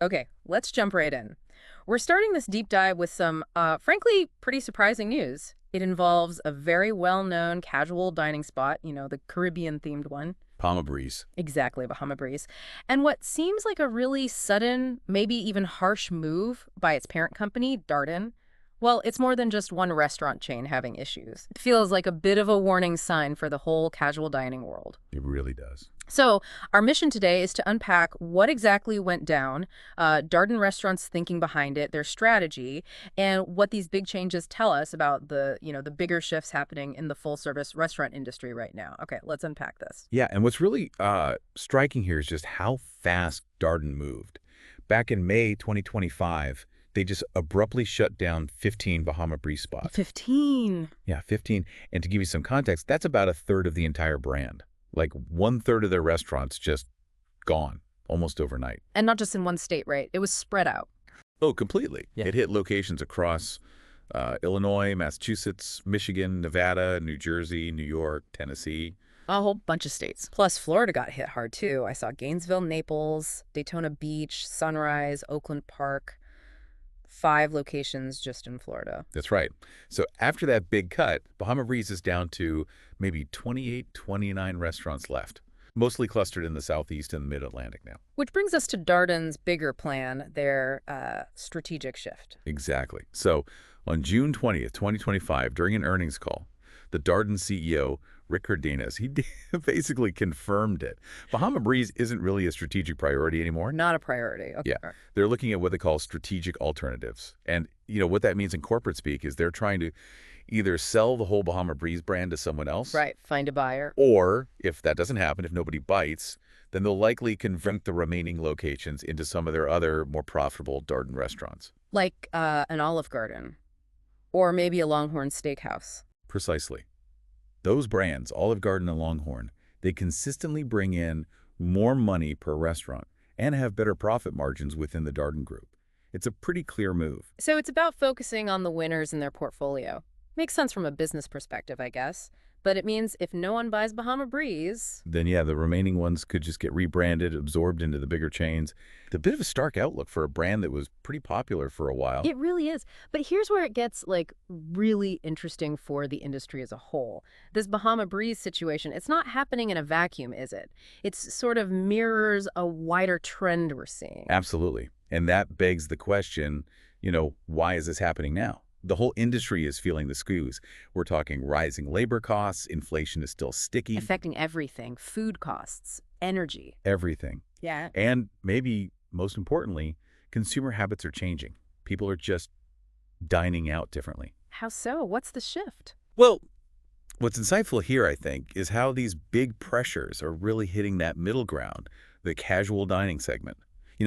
Okay, let's jump right in. We're starting this deep dive with some, frankly, pretty surprising news. It involves a very well-known casual dining spot, the Caribbean-themed one. Bahama Breeze. Exactly, Bahama Breeze. And what seems like a really sudden, maybe even harsh move by its parent company, Darden. Well, it's more than just one restaurant chain having issues. It feels like a bit of a warning sign for the whole casual dining world. It really does. So, our mission today is to unpack what exactly went down, Darden Restaurants' thinking behind it, their strategy, and what these big changes tell us about the bigger shifts happening in the full-service restaurant industry right now. Okay, let's unpack this. Yeah, and what's really striking here is just how fast Darden moved. Back in May 2025, they just abruptly shut down 15 Bahama Breeze spots. 15. Yeah, 15. And to give you some context, that's about a third of the entire brand. Like one-third of their restaurants just gone almost overnight. And not just in one state, right? It was spread out. Oh, completely. Yeah. It hit locations across Illinois, Massachusetts, Michigan, Nevada, New Jersey, New York, Tennessee. A whole bunch of states. Plus, Florida got hit hard, too. I saw Gainesville, Naples, Daytona Beach, Sunrise, Oakland Park. 5 locations just in Florida. That's right. So after that big cut, Bahama Breeze is down to maybe 28, 29 restaurants left, mostly clustered in the Southeast and Mid-Atlantic now. Which brings us to Darden's bigger plan, their strategic shift. Exactly. So on June 20th, 2025, during an earnings call, the Darden CEO, Rick Cardenas, he basically confirmed it. Bahama Breeze isn't really a strategic priority anymore. Not a priority. Okay. Yeah. They're looking at what they call strategic alternatives. And, what that means in corporate speak is they're trying to either sell the whole Bahama Breeze brand to someone else. Right. Find a buyer. Or, if that doesn't happen, if nobody bites, then they'll likely convert the remaining locations into some of their other more profitable Darden restaurants. Like an Olive Garden. Or maybe a Longhorn Steakhouse. Precisely. Those brands, Olive Garden and Longhorn, they consistently bring in more money per restaurant and have better profit margins within the Darden Group. It's a pretty clear move. So it's about focusing on the winners in their portfolio. Makes sense from a business perspective, I guess. But it means if no one buys Bahama Breeze... Then, yeah, the remaining ones could just get rebranded, absorbed into the bigger chains. It's a bit of a stark outlook for a brand that was pretty popular for a while. It really is. But here's where it gets, really interesting for the industry as a whole. This Bahama Breeze situation, it's not happening in a vacuum, is it? It sort of mirrors a wider trend we're seeing. Absolutely. And that begs the question, why is this happening now? The whole industry is feeling the squeeze. We're talking rising labor costs, inflation is still sticky. Affecting everything, food costs, energy. Everything. Yeah. And maybe, most importantly, consumer habits are changing. People are just dining out differently. How so? What's the shift? Well, what's insightful here, I think, is how these big pressures are really hitting that middle ground, the casual dining segment.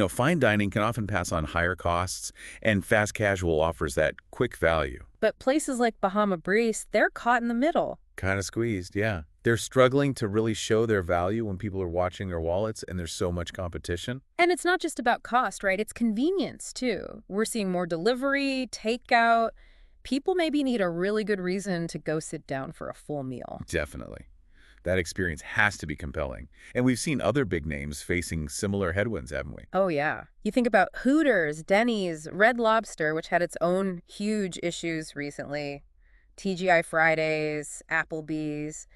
Fine dining can often pass on higher costs, and fast casual offers that quick value. But places like Bahama Breeze, they're caught in the middle. Kind of squeezed, yeah. They're struggling to really show their value when people are watching their wallets and there's so much competition. And it's not just about cost, right? It's convenience, too. We're seeing more delivery, takeout. People maybe need a really good reason to go sit down for a full meal. Definitely. That experience has to be compelling. And we've seen other big names facing similar headwinds, haven't we? Oh, yeah. You think about Hooters, Denny's, Red Lobster, which had its own huge issues recently, TGI Fridays, Applebee's.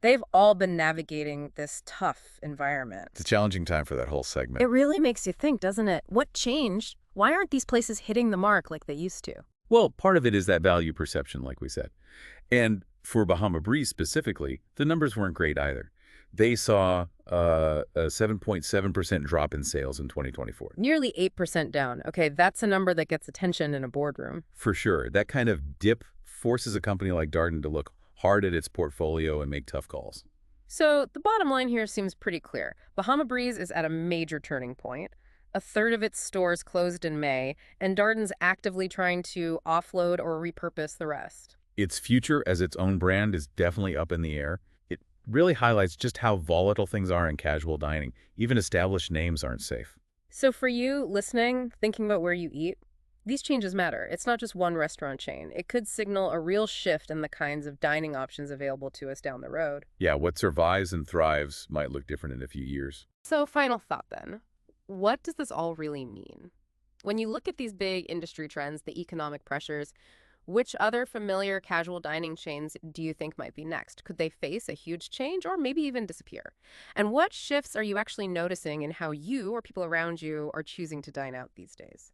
They've all been navigating this tough environment. It's a challenging time for that whole segment. It really makes you think, doesn't it? What changed? Why aren't these places hitting the mark like they used to? Well, part of it is that value perception, like we said. And for Bahama Breeze specifically, the numbers weren't great either. They saw a 7.7% drop in sales in 2024. Nearly 8% down. Okay, that's a number that gets attention in a boardroom. For sure. That kind of dip forces a company like Darden to look hard at its portfolio and make tough calls. So the bottom line here seems pretty clear. Bahama Breeze is at a major turning point. A third of its stores closed in May, and Darden's actively trying to offload or repurpose the rest. Its future as its own brand is definitely up in the air. It really highlights just how volatile things are in casual dining. Even established names aren't safe. So for you listening, thinking about where you eat, these changes matter. It's not just one restaurant chain. It could signal a real shift in the kinds of dining options available to us down the road. Yeah, what survives and thrives might look different in a few years. So final thought then. what does this all really mean? When you look at these big industry trends, the economic pressures, which other familiar casual dining chains do you think might be next? Could they face a huge change or maybe even disappear? And what shifts are you actually noticing in how you or people around you are choosing to dine out these days?